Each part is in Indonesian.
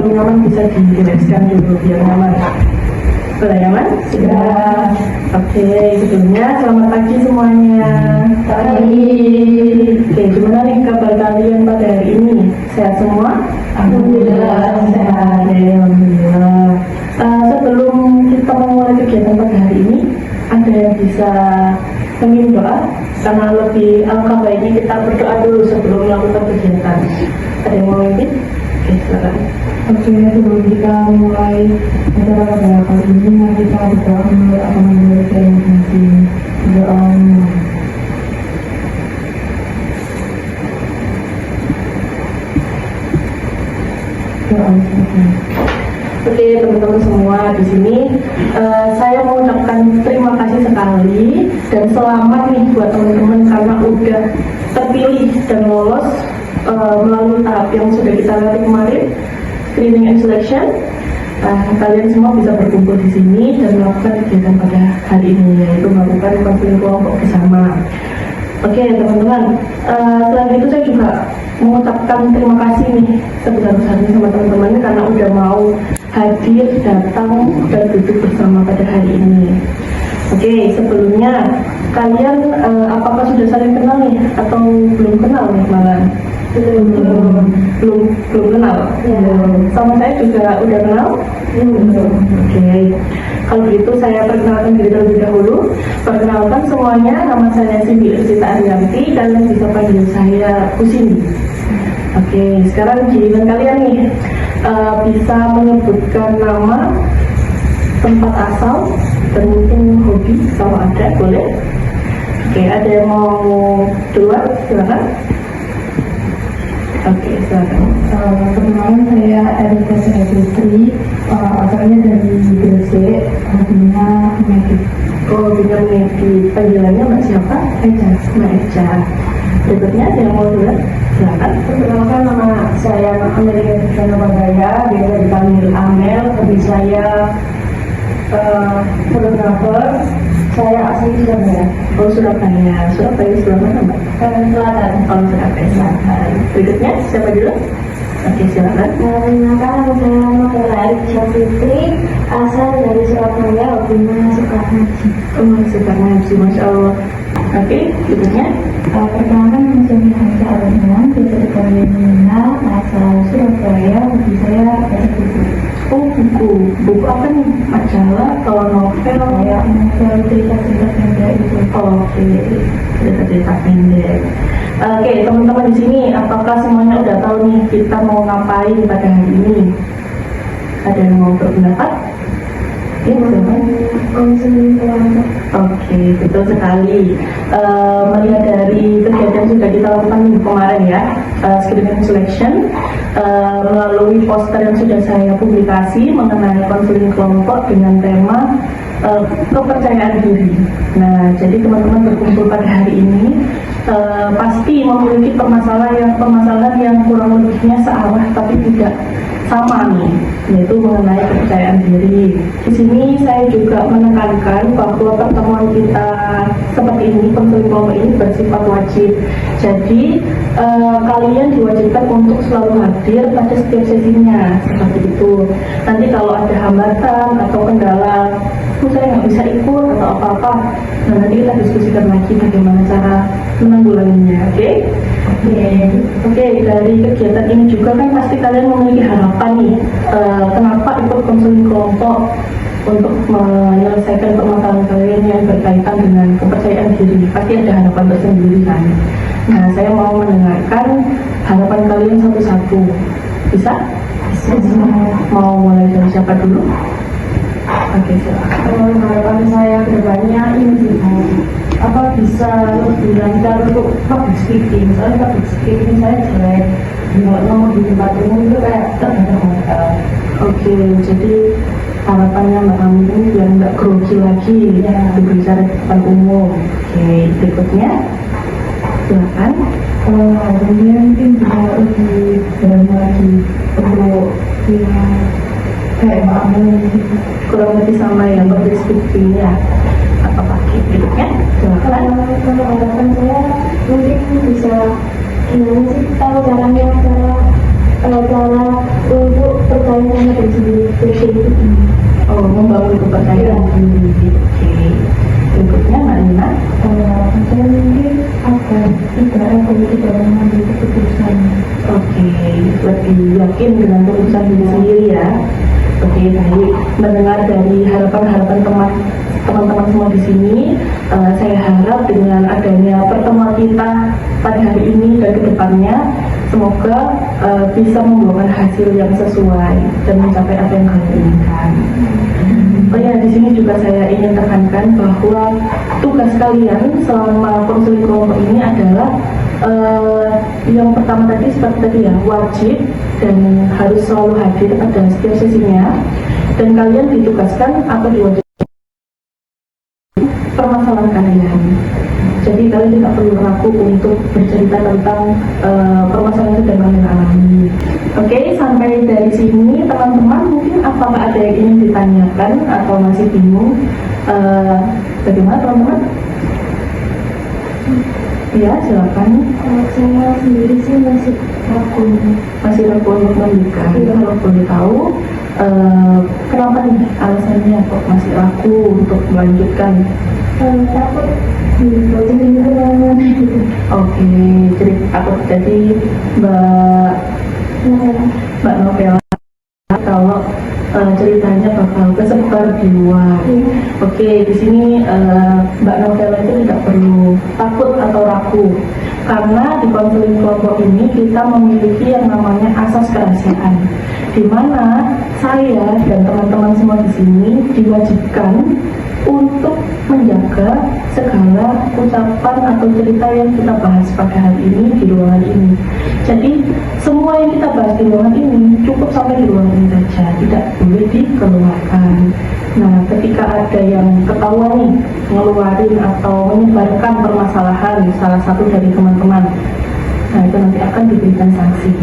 belum nyaman bisa dirilekskan dulu biar nyaman. Sudah nyaman? Sudah. Oke, sebelumnya selamat pagi semuanya. Pagi. Oke, gimana nih kabar kalian pada hari ini? Sehat semua? Alhamdulillah sehat. Alhamdulillah. Sebelum kita memulai kegiatan pada hari ini, ada yang bisa mengirim doa? Karena lebih alangkah baiknya kita berdoa dulu sebelum melakukan kegiatan. Ada yang mau memimpin? Oke, silakan. Oke, sebelum kita mulai acara pada kali ini, mari kita berdoa menurut agama Indonesia yang masing doa. Oke, teman-teman semua di sini, saya mengucapkan terima kasih sekali dan selamat nih buat teman-teman karena udah terpilih dan lolos melalui tahap yang sudah kita lalui kemarin, screening and selection. Kalian semua bisa berkumpul di sini dan melakukan kegiatan pada hari ini, yaitu melakukan konseling kelompok bersama. Oke, teman-teman, selain itu saya juga mengucapkan terima kasih nih sebesar-besarnya sama teman-teman karena udah mau hadir, datang, dan duduk bersama pada hari ini. Oke, sebelumnya kalian apakah sudah saling kenal nih atau belum kenal nih malah? Belum kenal. Ya. Sama saya juga udah kenal. Oke. Kalau gitu saya perkenalkan diri terlebih dahulu. Perkenalkan semuanya, nama saya Siti Sita Arianti dan bisa panggil saya Kusini. Oke, sekarang giliran kalian nih bisa menyebutkan nama, tempat asal, dan mungkin hobi kalau ada, boleh. Oke, ada yang mau duluan? Silakan. Oke, silakan. Perkenalkan saya Erika Saya Putri, asalnya dari Gresik, hobinya medik. Oh, hobinya medik. Panggilannya Mbak siapa? Eja. Mbak Eja. Berikutnya ada yang mau duluan? Silakan. Perkenalkan nama saya Amerika Fitriana Bagaya, biasa dipanggil Amel. Hobi saya fotografer. Saya asli Surabaya. Oh, Surabaya. Surabaya sebelah mana, Mbak? Selatan. Oh, Surabaya Selatan. Berikutnya siapa dulu? Oke, silakan. Perkenalkan nama saya Novela Erika Fitri, asal dari Surabaya, hobinya suka ngaji. Oh, suka ngaji, Masya Allah. Oke, berikutnya. Perkenalkan nama saya Hamza Al-Rahman, biasa dipanggil Nina, asal Surabaya, hobi saya baca buku. Oh, buku apa nih? Majalah atau novel? Kayak novel cerita-cerita pendek itu. Oke, cerita-cerita pendek. Oke, teman-teman di sini, apakah semuanya udah tahu nih kita mau ngapain pada hari ini? Ada yang mau berpendapat? Ya, silakan. Konseling kelompok. Oke, betul sekali. Melihat dari kegiatan sudah kita lakukan minggu kemarin ya, screening selection, melalui poster yang sudah saya publikasi mengenai konseling kelompok dengan tema kepercayaan diri. Nah, jadi teman-teman berkumpul pada hari ini pasti memiliki permasalahan yang kurang lebihnya searah tapi tidak sama nih, yaitu mengenai kepercayaan diri. Di sini saya juga menekankan bahwa pertemuan kita seperti ini, konseling kelompok ini bersifat wajib. Jadi kalian diwajibkan untuk selalu hadir pada setiap sesinya, seperti itu. Nanti kalau ada hambatan atau kendala, saya nggak bisa ikut atau apa-apa, nah nanti kita diskusikan lagi bagaimana cara menanggulanginya. Oke, dari kegiatan ini juga kan pasti kalian memiliki harapan nih, kenapa ikut konseling kelompok untuk menyelesaikan permasalahan kalian yang berkaitan dengan kepercayaan diri. Pasti ada harapan tersendiri kan. Nah, saya mau mendengarkan harapan kalian satu-satu. Bisa? Mau mulai dari siapa dulu? Oke, silakan. Harapan saya kedepannya ini sih, apa bisa lebih lancar untuk public speaking. Soalnya public speaking saya jelek, ngomong di tempat umum itu kayak terbata-bata. Oke, jadi harapannya Mbak Amin ini biar nggak grogi lagi ya, berbicara di depan umum. Oke, berikutnya silakan. Kemudian mungkin bisa lebih berani lagi untuk kayak Mbak Amin Kurang lebih sama ya public speaking ya. Apa lagi? Berikutnya silakan. Kalau harapan saya mungkin bisa gimana sih tahu caranya cara untuk percaya diri sendiri, appreciative ini. Oh, membangun kepercayaan diri. Oke. Berikutnya Mbak Nina. Saya mungkin agar tidak egois dalam mengambil keputusan. Oke, lebih yakin dengan keputusan diri sendiri ya. Oke, baik. Mendengar dari harapan-harapan teman-teman semua di sini, saya harap dengan adanya pertemuan kita pada hari ini dan kedepannya, semoga bisa membuahkan hasil yang sesuai dan mencapai apa yang kalian inginkan. Oh ya, di sini juga saya ingin tekankan bahwa tugas kalian selama konseling kelompok ini adalah yang pertama tadi seperti tadi ya, wajib dan harus selalu hadir pada setiap sesinya, dan kalian ditugaskan atau diwajibkan permasalahan kalian. Jadi kalian tidak perlu ragu untuk bercerita tentang permasalahan yang sedang kalian alami. Oke, sampai dari sini teman-teman mungkin apakah ada yang ingin ditanyakan atau masih bingung? Bagaimana teman-teman? Ya, silakan. Saya sendiri sih masih ragu. Masih ragu untuk menikah. Kalau boleh tahu, kenapa nih alasannya kok masih ragu untuk melanjutkan? Takut dibocorin keuangan gitu. Oke, jadi takut jadi Mbak Novela kalau ceritanya bakal kesebar di luar. Oke, di sini Mbak Novela itu tidak perlu takut atau ragu, karena di konseling kelompok ini kita memiliki yang namanya asas kerahasiaan, di mana saya dan teman-teman semua di sini diwajibkan untuk menjaga segala ucapan atau cerita yang kita bahas pada hari ini di ruangan ini. Jadi semua yang kita bahas di ruangan ini cukup sampai di ruangan ini saja, tidak boleh dikeluarkan. Nah, ketika ada yang ketahuan nih ngeluarin atau menyebarkan permasalahan salah satu dari teman-teman, nah itu nanti akan diberikan sanksi.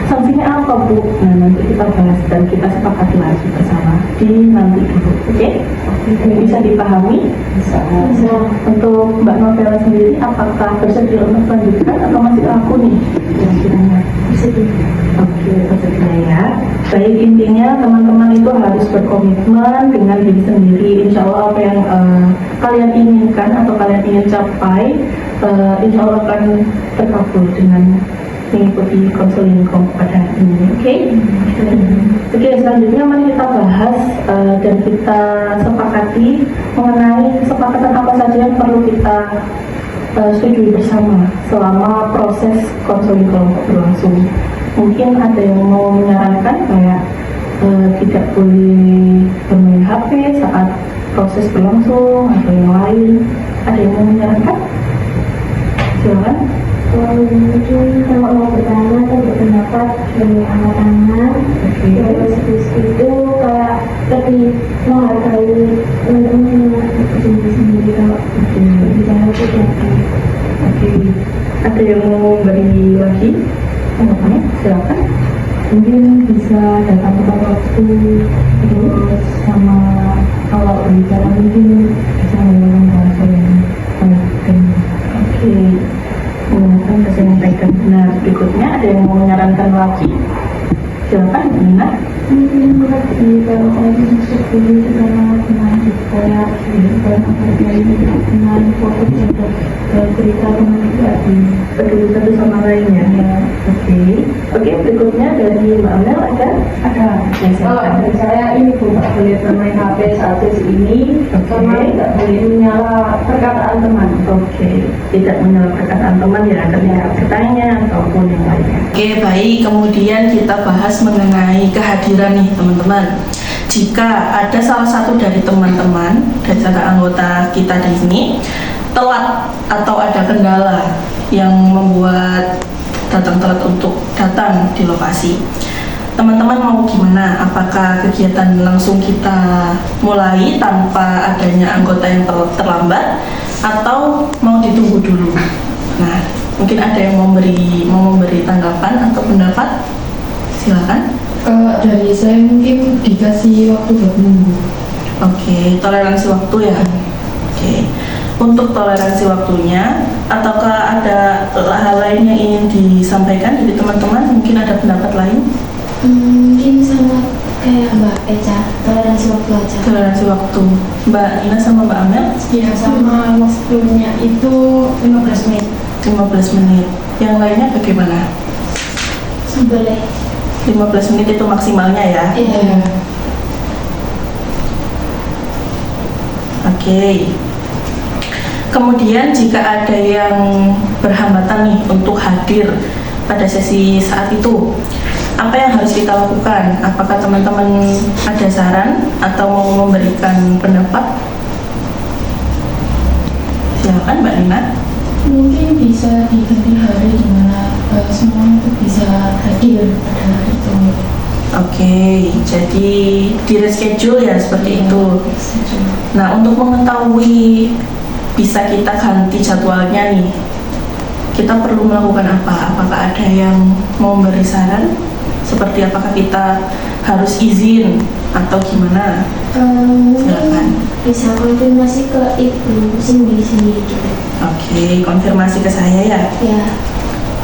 Sanksinya apa, Bu? Nah, nanti kita bahas dan kita sepakati lagi bersama di nanti dulu. Oke? Bisa dipahami? Bisa. Untuk Mbak Novela sendiri, apakah bersedia untuk melanjutkan atau masih ragu nih? Kira-kiranya bersedia. Oke, bersedia ya. Baik, intinya teman-teman itu harus berkomitmen dengan diri sendiri. Insya Allah apa yang kalian inginkan atau kalian ingin capai, insya Allah akan terkabul dengan mengikuti konseling kelompok pada hari ini. Oke, selanjutnya mari kita bahas dan kita sepakati mengenai kesepakatan apa saja yang perlu kita setujui bersama selama proses konseling kelompok berlangsung. Mungkin ada yang mau menyarankan kayak tidak boleh bermain HP saat proses berlangsung atau yang lain. Ada yang mau menyarankan? Silakan. Mungkin kalau mau bertanya atau berpendapat dari anak-anak, terus itu kayak lebih menghargai teman-teman diri sendiri kalau bicara itu. Oke, ada yang mau beri lagi tanggapannya? Silakan. Mungkin bisa datang tepat waktu, terus sama kalau berbicara mungkin bisa menggunakan bahasa yang baik. Oke, menggunakan bahasa yang baik dan benar. Berikutnya ada yang mau menyarankan lagi? Silakan, Nina. Mungkin lebih kalau saya masuk dulu sama teman kayak dan menghargai dengan fokus untuk cerita teman pribadi Peduli satu sama lainnya. Oke, berikutnya dari Mbak Amel ada? ada. Kalau dari saya ini tidak boleh bermain HP saat sesi ini, sama tidak boleh menyala perkataan teman. Oke, tidak menyala perkataan teman ya ketika bertanya ataupun yang lainnya. Oke, baik. Kemudian kita bahas mengenai kehadiran nih teman-teman. Jika ada salah satu dari teman-teman dan salah anggota kita di sini telat atau ada kendala yang membuat datang telat untuk datang di lokasi, teman-teman mau gimana? Apakah kegiatan langsung kita mulai tanpa adanya anggota yang terlambat atau mau ditunggu dulu? Nah, mungkin ada yang mau memberi tanggapan atau pendapat? Silakan. Dari saya mungkin dikasih waktu buat nunggu. Oke, toleransi waktu ya. Oke, untuk toleransi waktunya, ataukah ada hal lain yang ingin disampaikan dari teman-teman? Mungkin ada pendapat lain? Mungkin sama Kayak Mbak Eca, toleransi waktu aja. Toleransi waktu. Mbak Nina sama Mbak Amel Ya sama waktunya itu 15 menit. 15 menit. Yang lainnya bagaimana? Boleh. 15 menit itu maksimalnya ya? Iya. Oke. Kemudian jika ada yang berhambatan nih untuk hadir pada sesi saat itu, apa yang harus kita lakukan? Apakah teman-teman ada saran atau mau memberikan pendapat? Silakan Mbak Nina. Mungkin bisa diganti hari di mana semua itu bisa hadir pada hari itu. Oke, jadi di reschedule ya seperti itu. Nah, untuk mengetahui bisa kita ganti jadwalnya nih, kita perlu melakukan apa? Apakah ada yang mau memberi saran? Seperti apakah kita harus izin atau gimana? Silakan. Mungkin bisa konfirmasi ke ibu sendiri gitu. Oke, konfirmasi ke saya ya. Ya.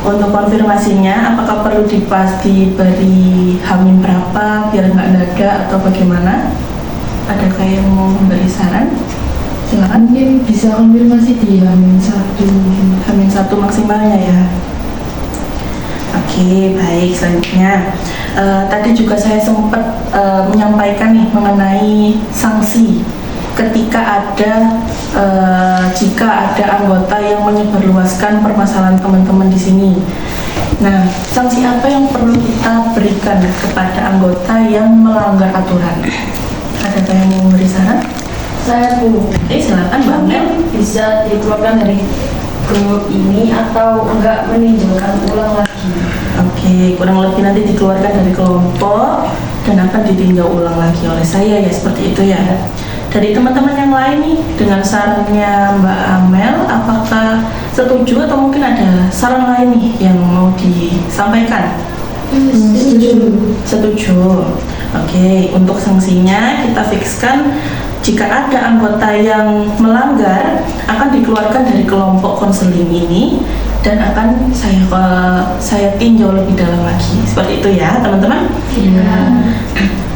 Untuk konfirmasinya, apakah perlu diberi hamin berapa biar nggak dadak atau bagaimana? Adakah yang mau memberi saran? Silakan. Mungkin bisa konfirmasi di H-1. Hamin 1 maksimalnya ya. Oke, baik. Selanjutnya, tadi juga saya sempat menyampaikan nih mengenai sanksi ketika jika ada anggota yang menyebarluaskan permasalahan teman-teman di sini. Nah, sanksi apa yang perlu kita berikan kepada anggota yang melanggar aturan? Adakah yang mau memberi saran? Saya dulu. Oke, silakan Mbak Mel. Mungkin bisa dikeluarkan dari grup ini atau enggak meninjaukan ulang lagi. Oke, kurang lebih nanti dikeluarkan dari kelompok dan akan ditinjau ulang lagi oleh saya ya, seperti itu ya. Dari teman-teman yang lain nih, dengan sarannya Mbak Amel, apakah setuju atau mungkin ada saran lain nih yang mau disampaikan? Setuju. Oke, untuk sanksinya kita fikskan jika ada anggota yang melanggar akan dikeluarkan dari kelompok konseling ini dan akan saya tinjau lebih dalam lagi. Seperti itu ya, teman-teman. Iya.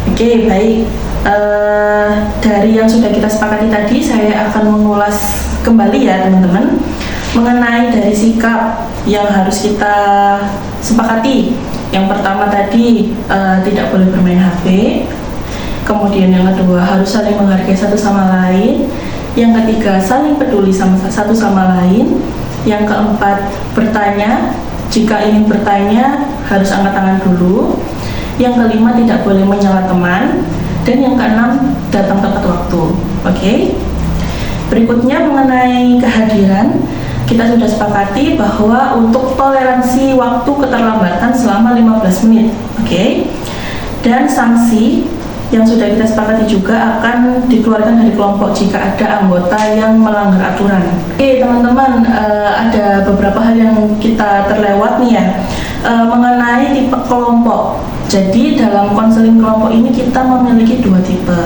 Oke, baik. Dari yang sudah kita sepakati tadi, saya akan mengulas kembali ya teman-teman mengenai dari sikap yang harus kita sepakati. Yang pertama tadi tidak boleh bermain HP. Kemudian yang kedua harus saling menghargai satu sama lain. Yang ketiga saling peduli sama satu sama lain. Yang keempat bertanya, jika ingin bertanya harus angkat tangan dulu. Yang kelima tidak boleh menyela teman. Dan yang keenam, datang tepat waktu. Oke. Berikutnya mengenai kehadiran, kita sudah sepakati bahwa untuk toleransi waktu keterlambatan selama 15 menit. Oke. Dan sanksi yang sudah kita sepakati juga akan dikeluarkan dari kelompok jika ada anggota yang melanggar aturan. Oke, teman-teman, ada beberapa hal yang kita terlewat nih ya. Mengenai tipe kelompok. Jadi dalam konseling kelompok ini kita memiliki dua tipe.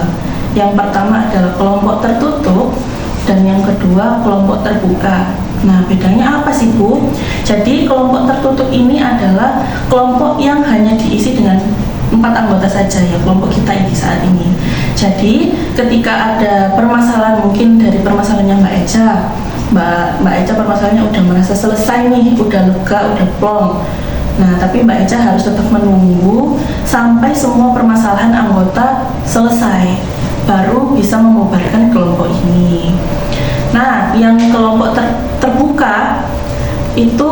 Yang pertama adalah kelompok tertutup dan yang kedua kelompok terbuka. Nah, bedanya apa sih Bu? Jadi kelompok tertutup ini adalah kelompok yang hanya diisi dengan 4 anggota saja ya, kelompok kita ini saat ini. Jadi ketika ada permasalahan, mungkin dari permasalahannya Mbak Eca, Mbak Eca permasalahannya udah merasa selesai nih, udah lega, udah plong. Nah, tapi Mbak Eca harus tetap menunggu sampai semua permasalahan anggota selesai, baru bisa membubarkan kelompok ini. Nah, yang kelompok terbuka itu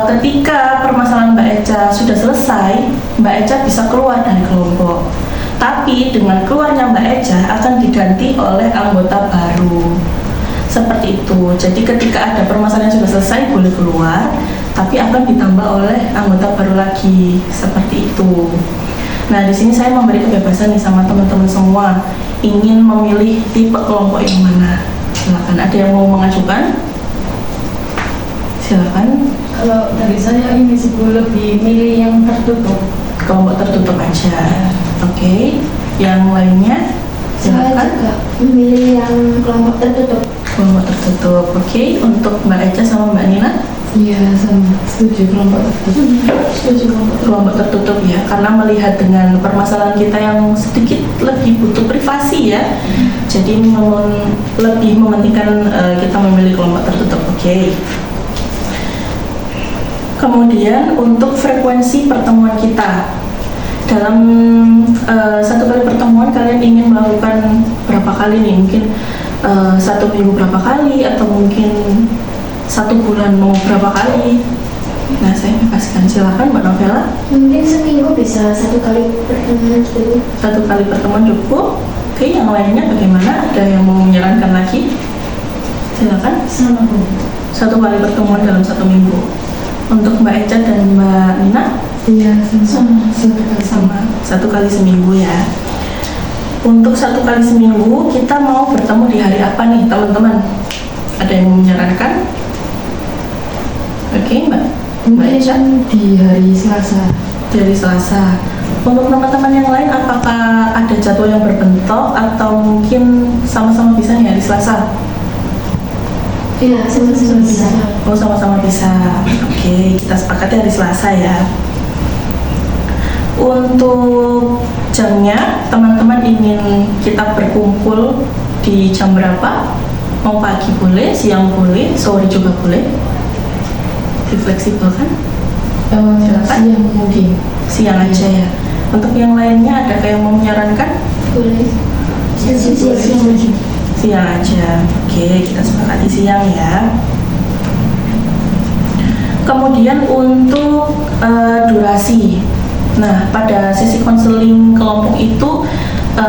ketika permasalahan Mbak Eca sudah selesai, Mbak Eca bisa keluar dari kelompok. Tapi dengan keluarnya Mbak Eca akan diganti oleh anggota baru. Seperti itu. Jadi ketika ada permasalahan yang sudah selesai boleh keluar, tapi akan ditambah oleh anggota baru lagi. Seperti itu. Nah, di sini saya memberi kebebasan nih sama teman-teman semua, ingin memilih tipe kelompok yang mana. Silakan, ada yang mau mengajukan? Silakan. Kalau dari saya ini sih lebih milih yang tertutup. Kelompok tertutup aja. Oke. Yang lainnya? Saya Silakan. juga memilih yang kelompok tertutup. Kelompok tertutup. Oke. Untuk Mbak Eca sama Mbak Nina? Iya, sama. Setuju kelompok tertutup. Setuju Kelompok tertutup ya, karena melihat dengan permasalahan kita yang sedikit lebih butuh privasi ya, jadi lebih mementingkan kita memilih kelompok tertutup. Oke. Kemudian untuk frekuensi pertemuan kita, dalam satu kali pertemuan kalian ingin melakukan berapa kali nih? Mungkin 1 minggu berapa kali, atau mungkin 1 bulan mau berapa kali? Nah, saya bebaskan, silakan Mbak Novela. Mungkin seminggu bisa 1 kali pertemuan gitu. 1 kali pertemuan cukup. Oke, yang lainnya bagaimana? Ada yang mau menyarankan lagi? Silakan. Sama Bu. 1 kali pertemuan dalam 1 minggu. Untuk Mbak Eca dan Mbak Nina? Iya, sama. Sama, 1 kali seminggu ya. Untuk 1 kali seminggu kita mau bertemu di hari apa nih teman-teman? Ada yang menyarankan? Oke, Mbak Eca? Mungkin di hari Selasa. Di hari Selasa. Untuk teman-teman yang lain, apakah ada jadwal yang berbentuk atau mungkin sama-sama bisa nih hari Selasa? Iya, sama-sama bisa. Oh, sama-sama bisa. Oke, kita sepakati hari Selasa ya. Untuk jamnya, teman-teman ingin kita berkumpul di jam berapa? Mau pagi boleh, siang boleh, sore juga boleh. Fleksibel kan? Silakan. Siang mungkin. Siang aja ya. Untuk yang lainnya, adakah yang mau menyarankan? Boleh. Siang. Siang aja. Oke, kita sepakati siang ya. Kemudian untuk durasi. Nah, pada sesi konseling kelompok itu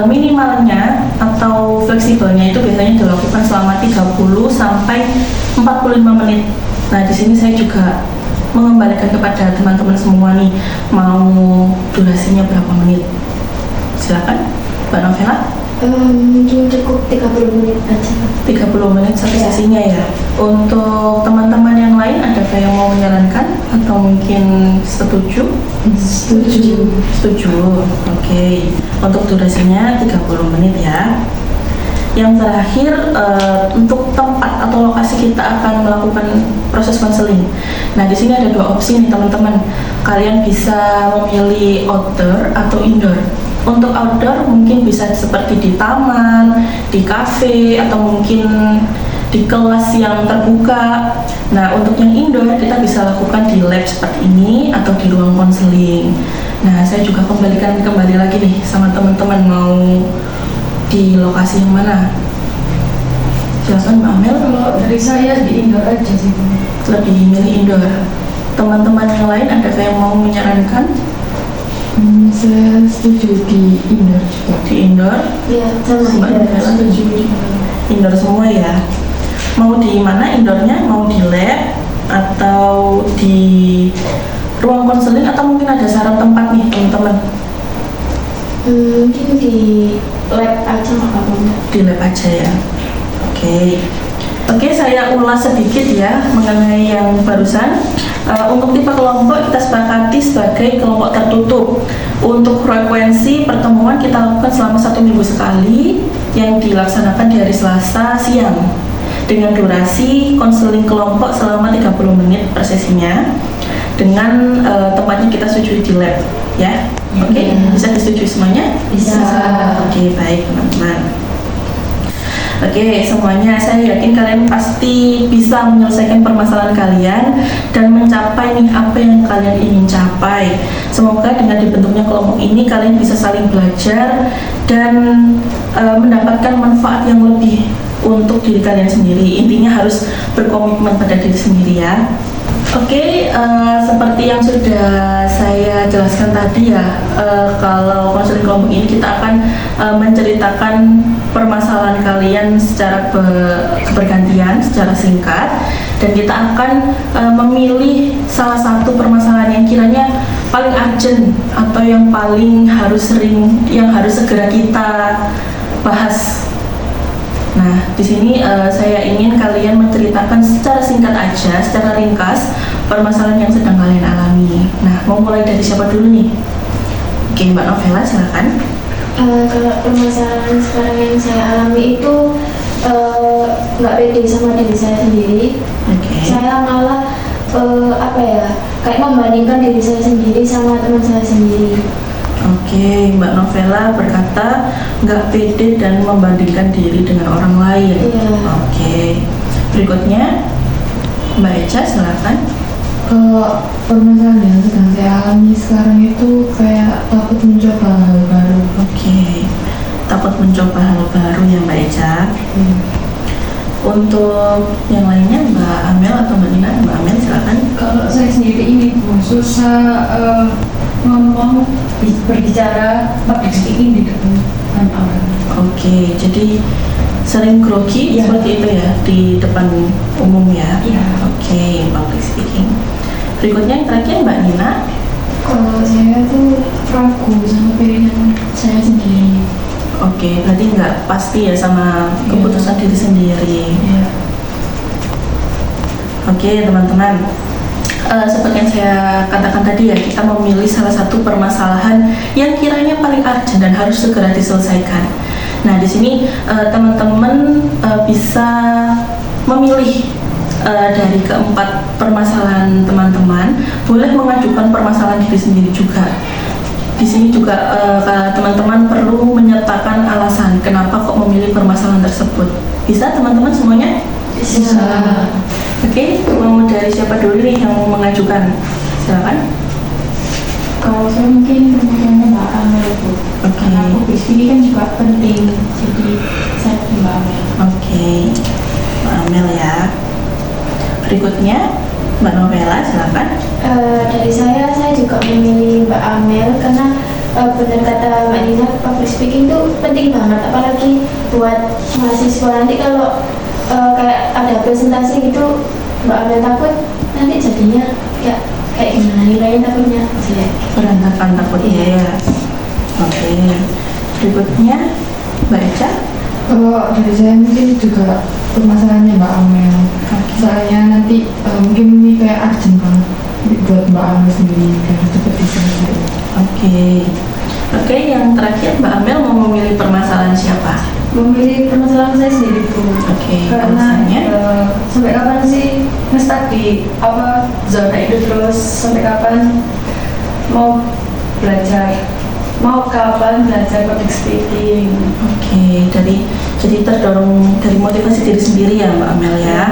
minimalnya atau fleksibelnya itu biasanya dilakukan selama 30 sampai 45 menit. Nah, di sini saya juga mengembalikan kepada teman-teman semua nih, mau durasinya berapa menit? Silakan, Mbak Novela. Mungkin cukup 30 menit aja. 30 menit satu Ya. sesinya ya. Untuk teman-teman yang lain, adakah yang mau menyarankan atau mungkin setuju? Setuju. Setuju. Oke. Untuk durasinya 30 menit ya. Yang terakhir, untuk tempat atau lokasi kita akan melakukan proses konseling. Nah, di sini ada 2 opsi nih teman-teman. Kalian bisa memilih outdoor atau indoor. Untuk outdoor mungkin bisa seperti di taman, di kafe, atau mungkin di kelas yang terbuka. Nah, untuk yang indoor kita bisa lakukan di lab seperti ini atau di ruang konseling. Nah, saya juga kembali lagi nih sama teman-teman, mau di lokasi yang mana? Silakan Mbak Amel. Kalau dari saya di indoor aja sih. Lebih milih indoor. Teman-teman yang lain adakah yang mau menyarankan? Saya setuju di indoor juga. Di indoor? Iya, sama. Mbak Novela Setuju. indoor semua ya. Mau di mana indoornya? Mau di lab atau di ruang konseling, atau mungkin ada saran tempat nih teman-teman? Mungkin di lab aja nggak apa-apa. Di lab aja ya. Oke, saya ulas sedikit ya mengenai yang barusan. Untuk tipe kelompok kita sepakati sebagai kelompok tertutup. Untuk frekuensi pertemuan kita lakukan selama 1 minggu sekali, yang dilaksanakan di hari Selasa siang, dengan durasi konseling kelompok selama 30 menit per sesinya, dengan tempatnya kita setujui di lab ya. Oke, bisa disetujui semuanya? Bisa. Oke, baik teman-teman. Oke, semuanya saya yakin kalian pasti bisa menyelesaikan permasalahan kalian dan mencapai nih apa yang kalian ingin capai. Semoga dengan dibentuknya kelompok ini kalian bisa saling belajar dan mendapatkan manfaat yang lebih untuk diri kalian sendiri. Intinya harus berkomitmen pada diri sendiri ya. Oke, seperti yang sudah saya jelaskan tadi ya, kalau konseling kelompok ini kita akan menceritakan permasalahan kalian secara bergantian, secara singkat, dan kita akan memilih salah satu permasalahan yang kiranya paling urgent atau yang paling harus segera kita bahas. Nah, di sini saya ingin kalian menceritakan secara singkat aja, secara ringkas, permasalahan yang sedang kalian alami. Nah, mau mulai dari siapa dulu nih? Oke, Mbak Novela, silakan. Kalau permasalahan sekarang yang saya alami itu nggak pede sama diri saya sendiri. Oke. Saya malah apa ya, kayak membandingkan diri saya sendiri sama teman saya sendiri. Oke, Mbak Novela berkata nggak pede dan membandingkan diri dengan orang lain. Iya. Oke, berikutnya Mbak Eca silakan. Kalau permasalahan yang sedang saya alami sekarang itu kayak takut mencoba hal baru. Oke, takut mencoba hal baru ya Mbak Eca. Untuk yang lainnya Mbak Amel atau Mbak Nina? Mbak Amel silakan. Kalau saya sendiri ini Bu, susah ngomong, berbicara, public speaking di depan orang. Oke, jadi sering grogi Iya. seperti itu ya di depan umum ya. Iya. Oke, public speaking. Berikutnya yang terakhir Mbak Nina. Kalau saya tuh ragu sama pilihan saya sendiri. Oke, berarti nggak pasti ya sama keputusan diri sendiri. Ya. Oke, teman-teman. Seperti yang saya katakan tadi ya, kita memilih salah satu permasalahan yang kiranya paling urgent dan harus segera diselesaikan. Nah, di sini teman-teman bisa memilih dari keempat permasalahan teman-teman, boleh mengajukan permasalahan diri sendiri juga. Di sini juga teman-teman perlu menyertakan alasan kenapa kok memilih permasalahan tersebut. Bisa teman-teman semuanya? Bisa. Oke, mau dari siapa dulu nih yang mau mengajukan? Silakan. Kalau saya mungkin permasalahannya Mbak Amel Bu. Oke. Karena public speaking kan juga penting. Jadi saya pilih Mbak Amel. Oke, Mbak Amel ya. Berikutnya Mbak Novela, silakan. Dari saya juga memilih Mbak Amel karena benar kata Mbak Nina, public speaking itu penting banget, apalagi buat mahasiswa nanti kalau kayak ada presentasi gitu, Mbak Amel takut nanti jadinya kayak gimana, nilainya takutnya jelek. Berantakan takutnya ya. Oke. Berikutnya Mbak Eca. Kalau dari saya mungkin juga permasalahannya Mbak Amel. Soalnya nanti mungkin ini kayak urgent banget buat Mbak Amel sendiri dan cepat diselesaikan. Oke, yang terakhir Mbak Amel mau memilih permasalahan siapa? Memilih permasalahan saya sendiri Bu. Oke, Karena alasannya? sampai kapan sih nge-stuck di zona itu terus, sampai kapan mau belajar, mau kapan belajar public speaking. Oke, jadi terdorong dari motivasi diri sendiri ya Mbak Amel ya.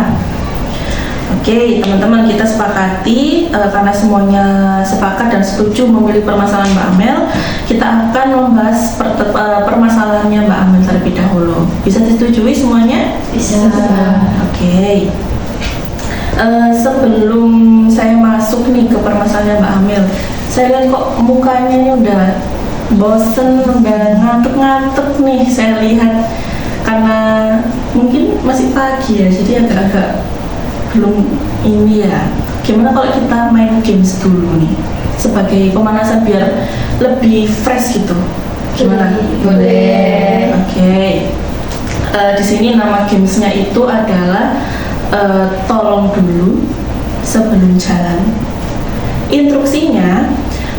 Oke, teman-teman, kita sepakati karena semuanya sepakat dan setuju memilih permasalahan Mbak Amel, kita akan membahas permasalahannya Mbak Amel terlebih dahulu. Bisa disetujui semuanya? Bisa. Oke. Sebelum saya masuk nih ke permasalahan Mbak Amel, saya lihat kok mukanya ini udah bosen, udah ngantuk-ngantuk nih saya lihat, karena mungkin masih pagi ya, jadi agak-agak belum ini ya. Gimana kalau kita main games dulu nih sebagai pemanasan biar lebih fresh gitu? Gimana? Boleh. Oke. Di sini nama gamesnya itu adalah tolong dulu sebelum jalan. Instruksinya,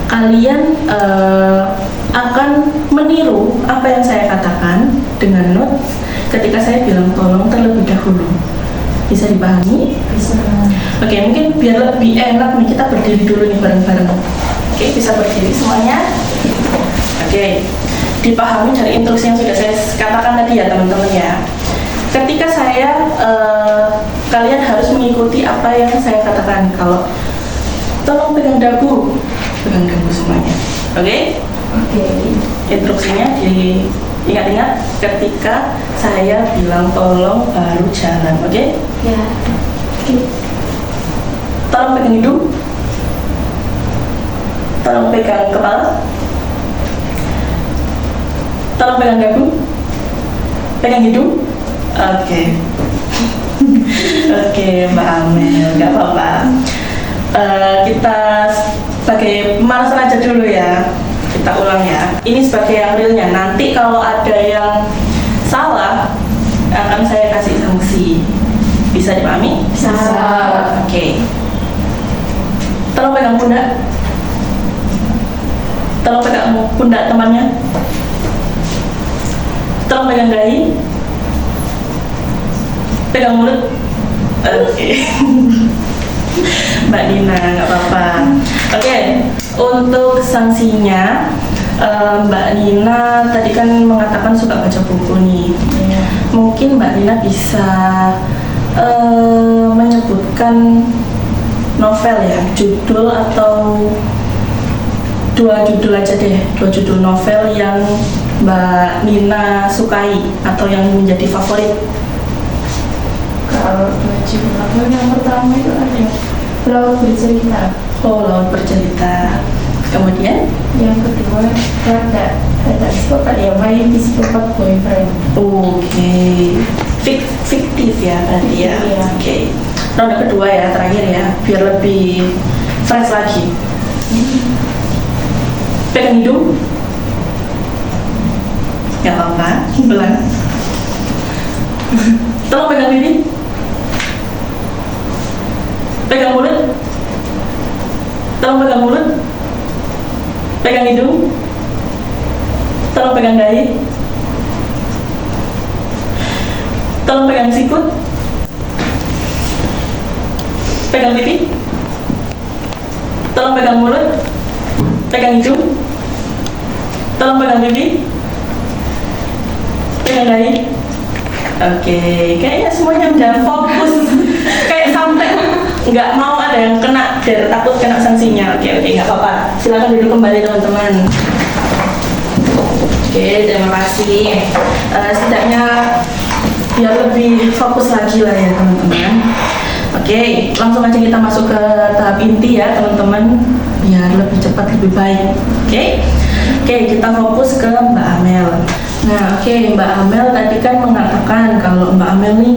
kalian akan meniru apa yang saya katakan dengan notes ketika saya bilang tolong terlebih dahulu. Bisa dipahami? Bisa. Oke, mungkin biar lebih enak nih kita berdiri dulu nih bareng-bareng. Oke, bisa berdiri semuanya. Oke, dipahami dari instruksi yang sudah saya katakan tadi ya teman-teman ya. Ketika saya, kalian harus mengikuti apa yang saya katakan. Kalau tolong pegang dagu semuanya. Oke? Oke. Instruksinya diingat-ingat ketika saya bilang tolong baru jalan. Oke? Ya. Tolong pegang hidung. Tolong pegang kepala. Tolong pegang dagu. Pegang hidung. Oke. Oke, Mbak Amel, nggak apa-apa. Kita sebagai pemanasan aja dulu ya. Kita ulang ya. Ini sebagai yang realnya. Nanti kalau ada yang salah, akan saya kasih sanksi. Bisa dipahami? Bisa. Oke. Tolong pegang pundak. Tolong pegang pundak temannya. Tolong pegang dahi. Pegang mulut. Oke. Mbak Nina, nggak apa-apa. Oke, untuk sanksinya, Mbak Nina tadi kan mengatakan suka baca buku nih. Mungkin Mbak Nina bisa menyebutkan novel ya, judul atau dua judul aja deh, dua judul novel yang Mbak Nina sukai atau yang menjadi favorit. Kalau dua judul novel yang pertama itu ada Laut Bercerita. Oh, Laut Bercerita. Kemudian Yang kedua ada psikopat ya, My Psikopat Boyfriend. oke. Fiktif ya berarti ya. Iya. Oke. Ronde kedua ya, terakhir ya, biar lebih fresh lagi. Pegang hidung. Gak apa-apa, belang. Tolong pegang pipi. Pegang mulut. Tolong pegang mulut. Pegang hidung. Tolong pegang dahi. Tolong pegang sikut. Pegang pipi. Tolong pegang mulut. Pegang hidung. Tolong pegang pipi. Pegang dahi. Oke, kayaknya semuanya udah fokus. Kayak sampai nggak mau ada yang kena, biar takut kena sanksinya. Oke, nggak apa-apa. Silakan duduk kembali teman-teman. Oke, terima kasih. Setidaknya biar lebih fokus lagi lah ya teman-teman. Oke, langsung aja kita masuk ke tahap inti ya teman-teman, biar lebih cepat lebih baik. Oke, kita fokus ke Mbak Amel. Nah, Mbak Amel tadi kan mengatakan kalau Mbak Amel nih,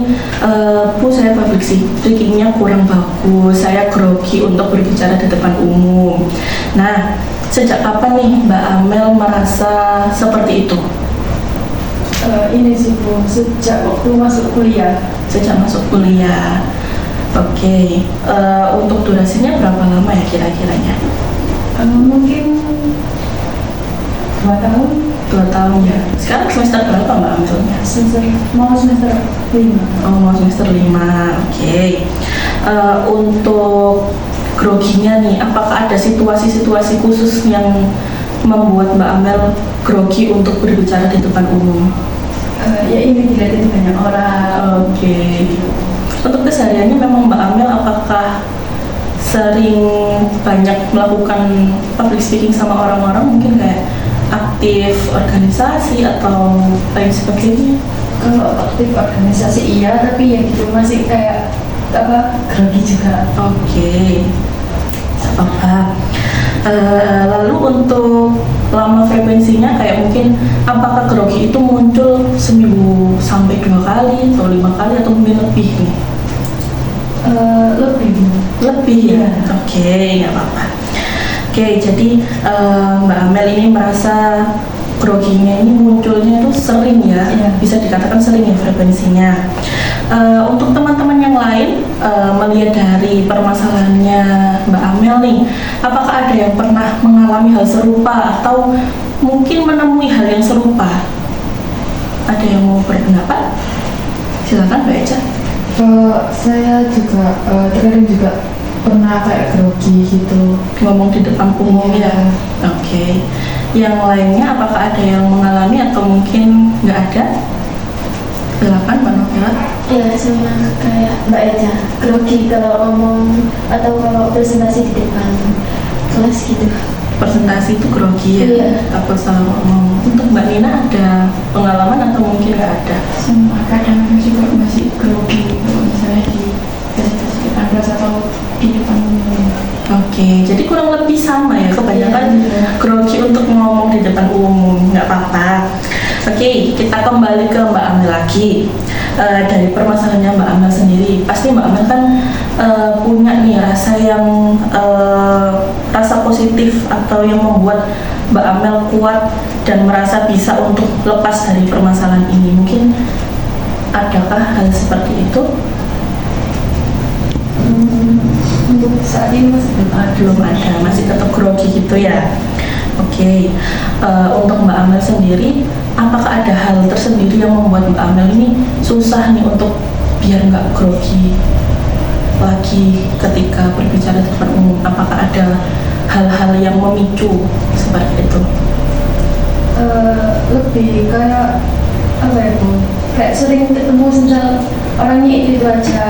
Bu, saya public speakingnya kurang bagus, saya grogi untuk berbicara di depan umum. Nah, sejak kapan nih Mbak Amel merasa seperti itu? Ini sih Bu, sejak waktu masuk kuliah. Sejak masuk kuliah. Oke, untuk durasinya berapa lama ya kira-kiranya? Mungkin 2 tahun. 2 tahun ya. Sekarang semester berapa Mbak Amelnya? Mau semester 5. Oh, mau semester 5. Oke. Untuk groginya nih, apakah ada situasi-situasi khusus yang membuat Mbak Amel grogi untuk berbicara di depan umum? Ya ini dilihatin banyak orang. Oke. Untuk kesehariannya memang Mbak Amel apakah sering banyak melakukan public speaking sama orang-orang, mungkin kayak aktif organisasi atau lain sebagainya? Kalau aktif organisasi iya, tapi ya gitu masih kayak grogi juga. Oke. Apa-apa. Lalu untuk lama frekuensinya kayak mungkin apakah grogi itu muncul seminggu sampai 2 kali atau 5 kali atau mungkin lebih nih? Lebih ya. Oke, nggak apa-apa. Oke, jadi Mbak Amel ini merasa groginya ini munculnya itu sering ya, bisa dikatakan sering ya frekuensinya. Untuk teman-teman yang lain melihat dari permasalahannya Mbak Amel nih, apakah ada yang pernah mengalami hal serupa atau mungkin menemui hal yang serupa? Ada yang mau berpendapat? Silakan Mbak Eca. Saya juga terkadang juga pernah kayak grogi gitu, Ngomong di depan umum ya. Oke. Yang lainnya apakah ada yang mengalami atau mungkin nggak ada? Silakan Mbak Novela. Ya, sama kayak Mbak Eja, grogi kalau ngomong atau kalau presentasi di depan kelas gitu. Presentasi itu grogi ya, Iya. takut salah ngomong. Untuk Mbak Nina ada pengalaman atau mungkin nggak ada? sama kadang juga masih grogi kalau misalnya di presentasi depan kelas atau di depan umum. Oke, jadi kurang lebih sama ya, kebanyakan Iya. grogi untuk ngomong di depan umum, nggak apa-apa. Oke, kita kembali ke Mbak Amel lagi. Dari permasalahannya Mbak Amel sendiri, pasti Mbak Amel kan punya nih rasa yang rasa positif atau yang membuat Mbak Amel kuat dan merasa bisa untuk lepas dari permasalahan ini. Mungkin adakah hal seperti itu? Untuk saat ini masih Belum ada, masih tetap grogi gitu ya. Oke, untuk Mbak Amel sendiri, apakah ada hal tersendiri yang membuat Mbak Amel ini susah nih untuk biar nggak grogi? lagi ketika berbicara di depan umum? Apakah ada hal-hal yang memicu seperti itu? Lebih kayak apa ya Bu? Kayak sering ketemu misal orangnya itu aja.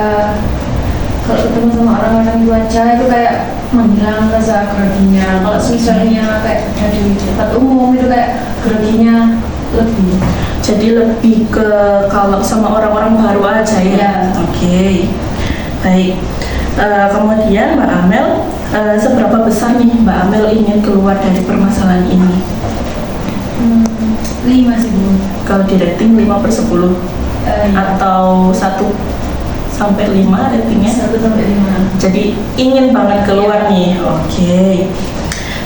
Kalau ketemu sama orang-orang itu aja itu kayak menghilang rasa groginya. Kalau misalnya kayak dari tempat umum itu kayak groginya lebih. Jadi lebih ke kalau sama orang-orang baru aja ya? Ya. Oke, baik. Kemudian Mbak Amel, seberapa besar nih Mbak Amel ingin keluar dari permasalahan ini? 5 sih Bu. Kalau di rating 5/10 Iya. atau 1 sampai 5 ratingnya? 1 sampai 5. Jadi ingin banget keluar nih. Oke.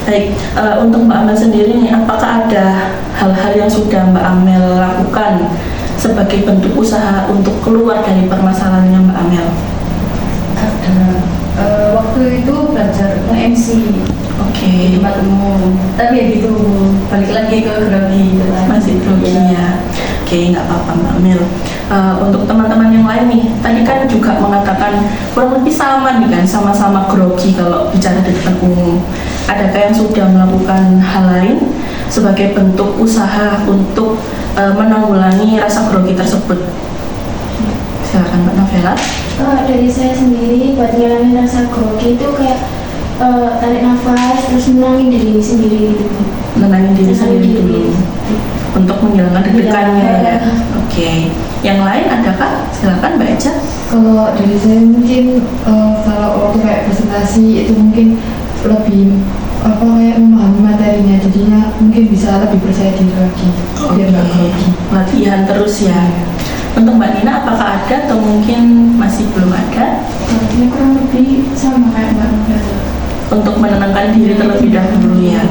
Baik, untuk Mbak Amel sendiri nih, apakah ada hal-hal yang sudah Mbak Amel lakukan sebagai bentuk usaha untuk keluar dari permasalahannya Mbak Amel? Ada. Waktu itu belajar nge-MC Oke. di tempat umum. Tapi ya gitu, balik lagi ke grogi gitu kan. Masih grogi ya. Oke, nggak apa-apa Mbak Amel. Untuk teman-teman yang lain nih, tadi kan juga mengatakan kurang lebih sama nih kan, sama-sama grogi kalau bicara di depan umum. Adakah yang sudah melakukan hal lain sebagai bentuk usaha untuk menanggulangi rasa grogi tersebut? Silakan Mbak Novela. Dari saya sendiri buat ngilangin rasa grogi itu kayak tarik nafas terus menangin diri sendiri gitu. Menenangin diri sendiri dulu untuk menghilangkan deg-degannya ya. Iya. Oke. Yang lain adakah? Silakan Mbak Eca. Kalau dari saya mungkin kalau waktu kayak presentasi itu mungkin lebih kayak memahami materinya, jadinya mungkin bisa lebih percaya diri lagi biar nggak grogi. Latihan terus ya. Untuk Mbak Nina, apakah ada atau mungkin masih belum ada? Ini kurang lebih sama kayak Mbak Novela. Untuk menenangkan diri terlebih dahulu ya.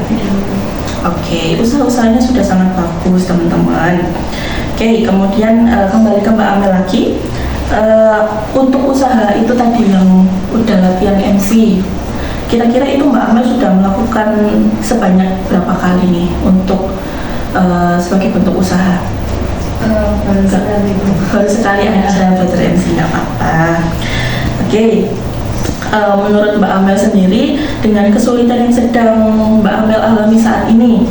Oke, usaha-usahanya sudah sangat bagus teman-teman. Oke, kemudian kembali ke Mbak Amel lagi. Untuk usaha itu tadi yang udah latihan MC, kira-kira itu Mbak Amel sudah melakukan sebanyak berapa kali nih untuk sebagai bentuk usaha? Baru sekali Bu. Baru sekali aja belajar MC, nggak apa-apa. Oke. Menurut Mbak Amel sendiri, dengan kesulitan yang sedang Mbak Amel alami saat ini,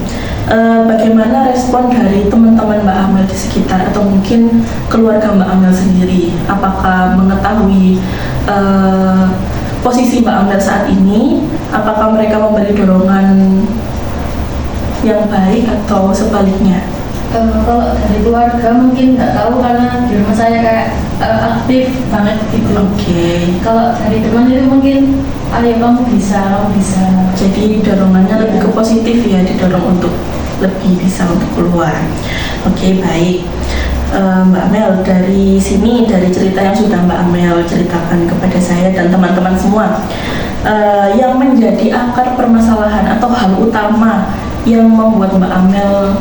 bagaimana respon dari teman-teman Mbak Amel di sekitar atau mungkin keluarga Mbak Amel sendiri? Apakah mengetahui posisi Mbak Amel saat ini? Apakah mereka memberi dorongan yang baik atau sebaliknya? Kalau dari keluarga mungkin nggak tahu karena di rumah saya kayak aktif banget gitu. Oke. Kalau dari teman itu mungkin, ayo kamu bisa. Jadi dorongannya lebih ke positif ya, didorong untuk lebih bisa untuk keluar. Oke, baik. Mbak Amel, dari sini, dari cerita yang sudah Mbak Amel ceritakan kepada saya dan teman-teman semua, yang menjadi akar permasalahan atau hal utama yang membuat Mbak Amel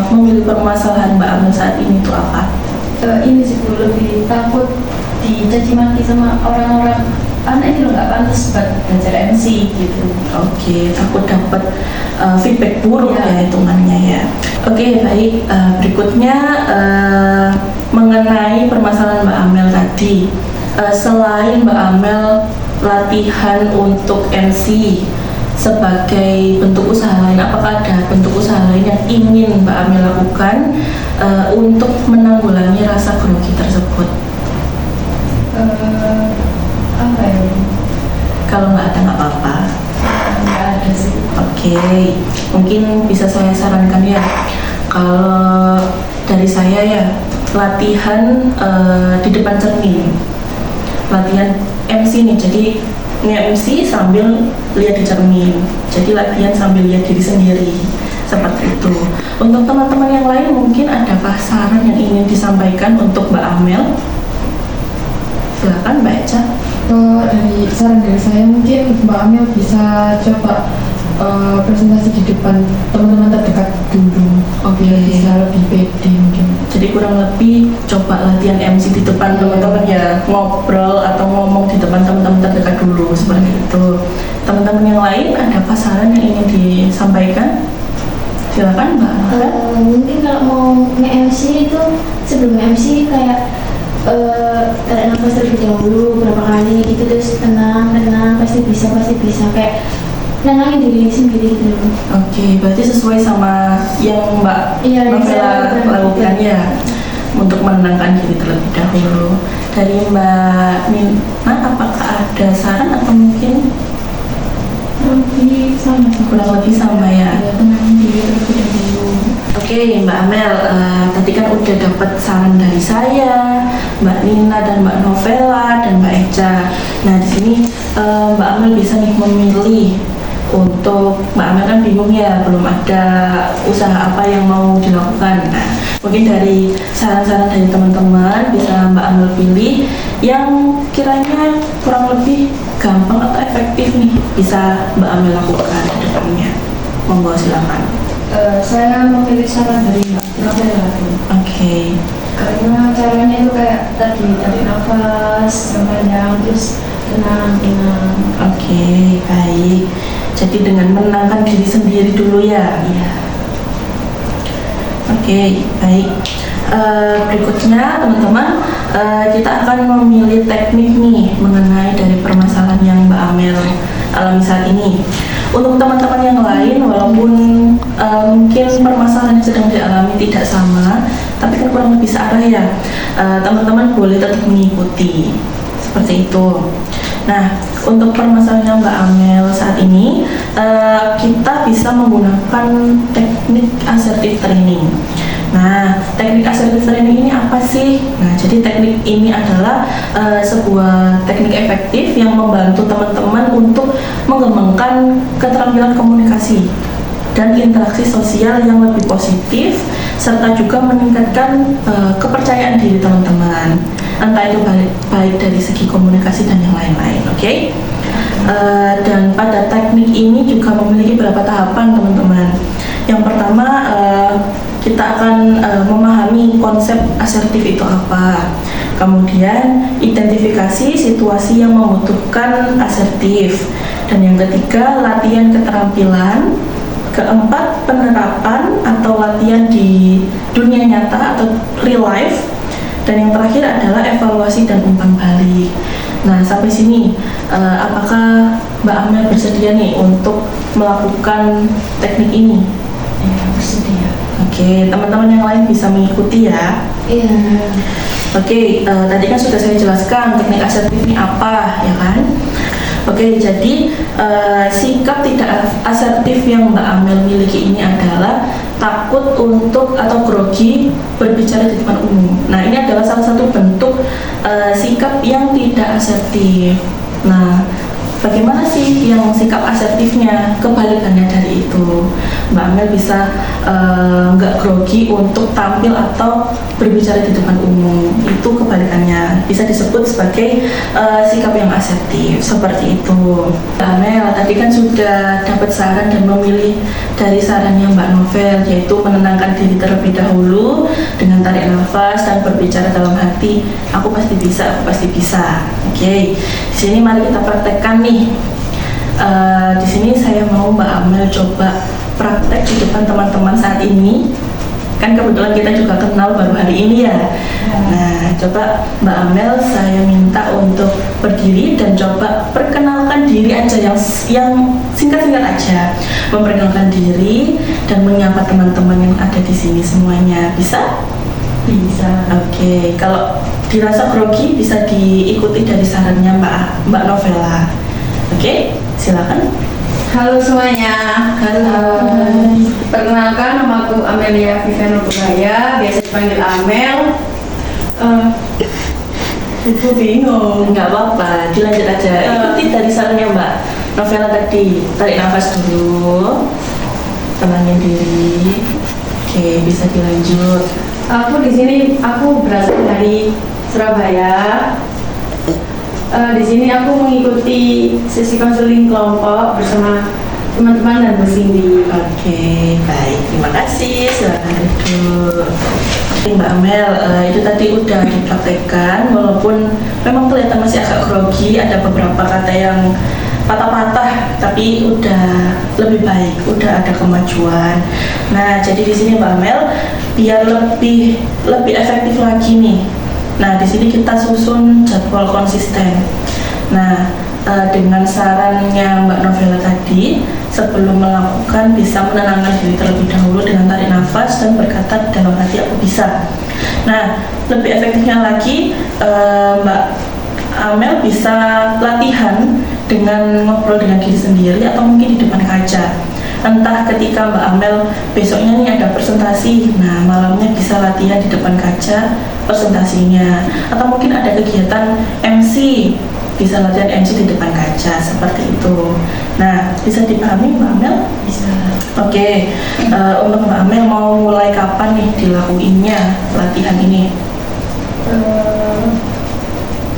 memilih permasalahan Mbak Amel saat ini itu apa? Ini sih Bu, lebih takut dicaci maki sama orang-orang. Anak ini loh nggak pantas buat belajar MC gitu. Oke, takut dapat feedback buruk Ya. ya hitungannya ya. Oke, baik. Berikutnya mengenai permasalahan Mbak Amel tadi. Selain Mbak Amel latihan untuk MC sebagai bentuk usaha lain, apakah ada bentuk usaha lain yang ingin Mbak Amel lakukan untuk menanggulangi rasa grogi tersebut? Apa ya? Kalau nggak ada nggak apa-apa. Nggak ada sih. Oke, mungkin bisa saya sarankan ya. Kalau dari saya ya, latihan di depan cermin, latihan MC nih. Jadi nge-MC sambil lihat di cermin. Jadi latihan sambil lihat diri sendiri. Seperti itu. Untuk teman-teman yang lain mungkin adakah saran yang ingin disampaikan untuk Mbak Amel? Silakan Mbak Eca. Dari saran dari saya mungkin Mbak Amel bisa coba presentasi di depan teman-teman terdekat dulu, biar bisa lebih pede mungkin. Jadi kurang lebih coba latihan MC di depan teman-teman ya, ngobrol atau ngomong di depan teman-teman terdekat dulu seperti itu. Teman-teman yang lain ada saran yang ingin disampaikan? Silakan Mbak. Mungkin kalau mau nge-MC itu sebelum nge-MC kayak tarik nafas terlebih dahulu berapa kali gitu, terus tenang pasti bisa kayak nenangin diri sendiri gitu. Oke, berarti sesuai sama yang Mbak Iya, yang Novela saya lakukan ya, untuk menenangkan diri terlebih dahulu. Dari Mbak Nina, apakah ada saran atau mungkin Ini sama sih. kurang lebih sama ya? Tenangin diri terlebih dahulu. Oke, Mbak Amel, tadi kan udah dapat saran dari saya, Mbak Nina dan Mbak Novela dan Mbak Eca. Nah, di sini Mbak Amel bisa nih memilih untuk Mbak Amel kan bingung ya, belum ada usaha apa yang mau dilakukan. Nah, mungkin dari saran-saran dari teman-teman bisa Mbak Amel pilih yang kiranya kurang lebih gampang atau efektif nih, bisa Mbak Amel lakukan ke depannya. Monggo silakan. Saya memilih saran dari Mbak Novela tuh. Oke. Karena caranya itu kayak tadi tarik nafas yang panjang, terus tenang. Oke, baik. Jadi dengan menenangkan diri sendiri dulu ya. Iya. Oke, baik. Berikutnya teman-teman, kita akan memilih teknik nih mengenai dari permasalahan yang Mbak Amel alami saat ini. Untuk teman-teman yang lain, walaupun mungkin permasalahan yang sedang dialami tidak sama, tapi kan kurang lebih searah ya, teman-teman boleh tetap mengikuti seperti itu. Nah, untuk permasalahan yang Mbak Amel saat ini, kita bisa menggunakan teknik assertive training. Nah, teknik assertive training ini apa sih? Nah, jadi teknik ini adalah sebuah teknik efektif yang membantu teman-teman untuk mengembangkan keterampilan komunikasi dan interaksi sosial yang lebih positif, serta juga meningkatkan kepercayaan diri teman-teman, entah itu baik dari segi komunikasi dan yang lain-lain. Oke? Dan pada teknik ini juga memiliki beberapa tahapan, teman-teman. Yang pertama, kita akan memahami konsep asertif itu apa. Kemudian identifikasi situasi yang membutuhkan asertif. Dan yang ketiga, latihan keterampilan. Keempat, penerapan atau latihan di dunia nyata atau real life. Dan yang terakhir adalah evaluasi dan umpan balik. Nah, sampai sini apakah Mbak Amel bersedia nih untuk melakukan teknik ini? Ya, bersedia. Oke, teman-teman yang lain bisa mengikuti ya. Iya. Oke, tadi kan sudah saya jelaskan teknik asertif ini apa, ya kan? Oke, jadi sikap tidak asertif yang Mbak Amel miliki ini adalah takut untuk atau grogi berbicara di depan umum. Nah, ini adalah salah satu bentuk sikap yang tidak asertif. Nah, bagaimana sih yang sikap asertifnya? Kebalikannya dari itu, Mbak Amel bisa nggak grogi untuk tampil atau berbicara di depan umum. Itu kebalikannya, bisa disebut sebagai sikap yang asertif, seperti itu. Mbak Amel tadi kan sudah dapat saran dan memilih dari sarannya Mbak Novel, yaitu menenangkan diri terlebih dahulu dengan tarik nafas dan berbicara dalam hati, aku pasti bisa, aku pasti bisa. Oke, di sini mari kita praktekkan nih. Di sini saya mau Mbak Amel coba praktek di depan teman-teman saat ini. Kan kebetulan kita juga kenal baru hari ini ya. Nah, coba Mbak Amel saya minta untuk berdiri dan coba perkenalkan diri aja yang singkat-singkat aja. Memperkenalkan diri dan menyapa teman-teman yang ada di sini semuanya. Bisa? Bisa. Oke, kalau dirasa grogi bisa diikuti dari sarannya Mbak Novela. Oke, silakan. Halo semuanya. Halo. Perkenalkan, namaku Amelia Vivian Nurburaya, biasa dipanggil Amel. Ibu bingung. Nggak apa-apa, dilanjut aja. Ikuti dari sarannya Mbak Novela tadi. Tarik nafas dulu, tenangin diri. Oke, bisa dilanjut. Aku di sini berasal dari Surabaya. Di sini aku mengikuti sesi konseling kelompok bersama teman-teman dan Bu Cindy. Oke, baik. Terima kasih. Silakan duduk. Oke, Mbak Amel, itu tadi udah dipraktekkan. Walaupun memang kelihatan masih agak grogi, ada beberapa kata yang patah-patah, tapi udah lebih baik, udah ada kemajuan. Nah, jadi di sini Mbak Amel, biar lebih efektif lagi nih Nah, di sini kita susun jadwal konsisten. Nah, dengan sarannya Mbak Novela tadi, sebelum melakukan bisa menenangkan diri terlebih dahulu dengan tarik nafas dan berkata dalam hati aku bisa. Nah, lebih efektifnya lagi, Mbak Amel bisa latihan dengan ngobrol dengan diri sendiri atau mungkin di depan kaca. Entah ketika Mbak Amel besoknya nih ada presentasi, nah malamnya bisa latihan di depan kaca presentasinya. Atau mungkin ada kegiatan MC, bisa latihan MC di depan kaca, seperti itu. Nah, bisa dipahami Mbak Amel? Bisa. Oke, untuk Mbak Amel mau mulai kapan nih dilakuinnya latihan ini?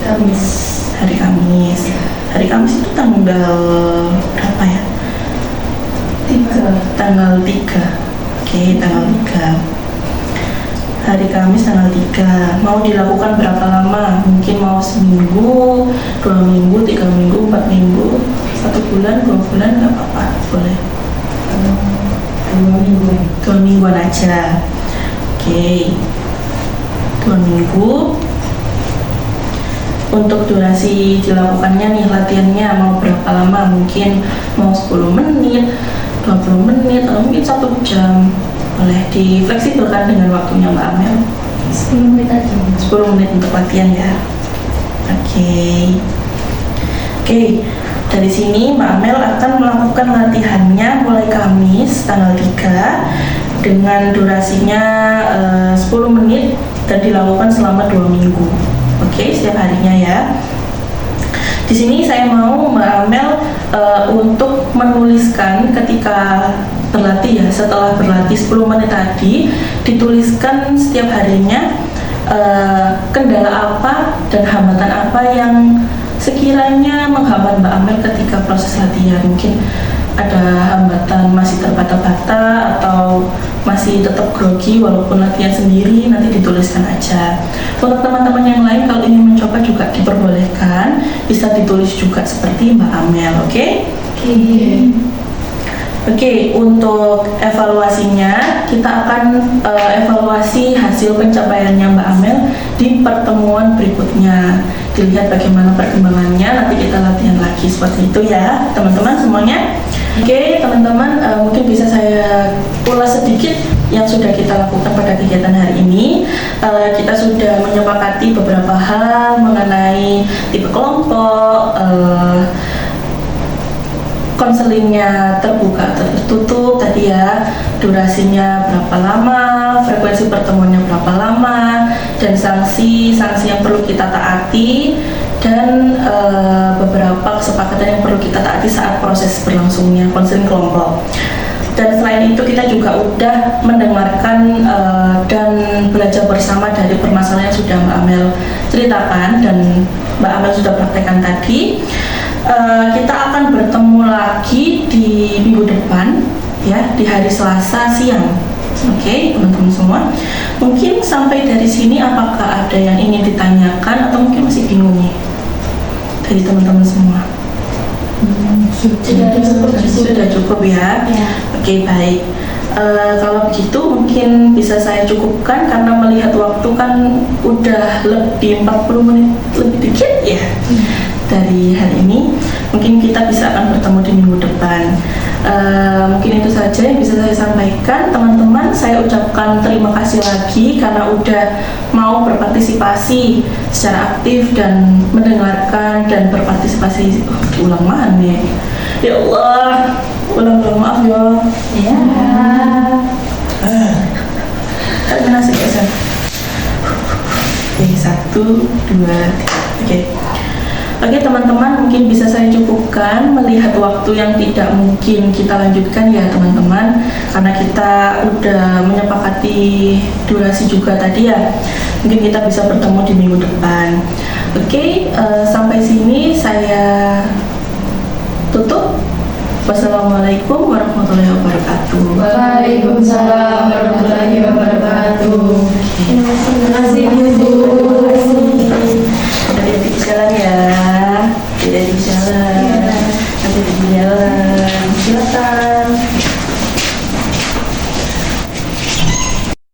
Kamis. Hari Kamis. Hari Kamis itu tanggal berapa ya? 3. Tanggal 3. Oke, tanggal 3. Hari Kamis tanggal 3. Mau dilakukan berapa lama? Mungkin mau seminggu, 2 minggu, 3 minggu, 4 minggu, 1 bulan, 2 bulan, nggak apa-apa, boleh. 2 minggu. 2 mingguan aja. Oke, 2 minggu. Untuk durasi dilakukannya nih latihannya mau berapa lama? Mungkin mau 10 menit, 20 menit, atau mungkin 1 jam. Boleh difleksibelkan dengan waktunya Mbak Amel. 10 menit aja. 10 menit untuk latihan ya. Oke. Dari sini Mbak Amel akan melakukan latihannya mulai Kamis tanggal 3 dengan durasinya 10 menit dan dilakukan selama 2 minggu. Oke, setiap harinya ya. Di sini saya mau Mbak Amel untuk menuliskan ketika berlatih ya, setelah berlatih 10 menit tadi, dituliskan setiap harinya kendala apa dan hambatan apa yang sekiranya menghambat Mbak Amel ketika proses latihan. Mungkin ada hambatan masih terbata-bata atau masih tetap grogi walaupun latihan sendiri, nanti dituliskan aja. Untuk teman-teman yang lain kalau ingin mencoba juga diperbolehkan, bisa ditulis juga seperti Mbak Amel, oke? Oke, untuk evaluasinya kita akan evaluasi hasil pencapaiannya Mbak Amel di pertemuan berikutnya. Dilihat bagaimana perkembangannya, nanti kita latihan lagi seperti itu ya, teman-teman semuanya. Oke, teman-teman, mungkin bisa saya ulas sedikit yang sudah kita lakukan pada kegiatan hari ini. Kita sudah menyepakati beberapa hal mengenai tipe kelompok, konselingnya terbuka atau tertutup tadi ya, durasinya berapa lama, frekuensi pertemuannya berapa lama, dan sanksi yang perlu kita taati, dan beberapa kesepakatan yang perlu kita taati saat proses berlangsungnya konseling kelompok. Dan selain itu kita juga udah mendengarkan dan belajar bersama dari permasalahan yang sudah Mbak Amel ceritakan dan Mbak Amel sudah praktekkan tadi. Kita akan bertemu lagi di minggu depan ya, di hari Selasa siang. Oke, teman-teman semua. Mungkin sampai dari sini apakah ada yang ingin ditanyakan atau mungkin masih bingung nih dari teman-teman semua? Sudah cukup ya. Oke, baik. Kalau begitu mungkin bisa saya cukupkan karena melihat waktu kan udah lebih 40 menit lebih dikit ya dari hari ini. Mungkin kita bisa akan bertemu di minggu depan. Mungkin itu saja yang bisa saya sampaikan, teman-teman. Saya ucapkan terima kasih lagi karena udah mau berpartisipasi secara aktif dan mendengarkan dan berpartisipasi. Ulang mana nih? Ya Allah, ulang maaf ya. Ya. Kan nasib ya. Oke, 1, 2, 3. Oke teman-teman, mungkin bisa saya cukupkan melihat waktu yang tidak mungkin kita lanjutkan ya teman-teman, karena kita udah menyepakati durasi juga tadi ya. Mungkin kita bisa bertemu di minggu depan. Oke, sampai sini saya tutup. Wassalamualaikum warahmatullahi wabarakatuh. Waalaikumsalam warahmatullahi wabarakatuh.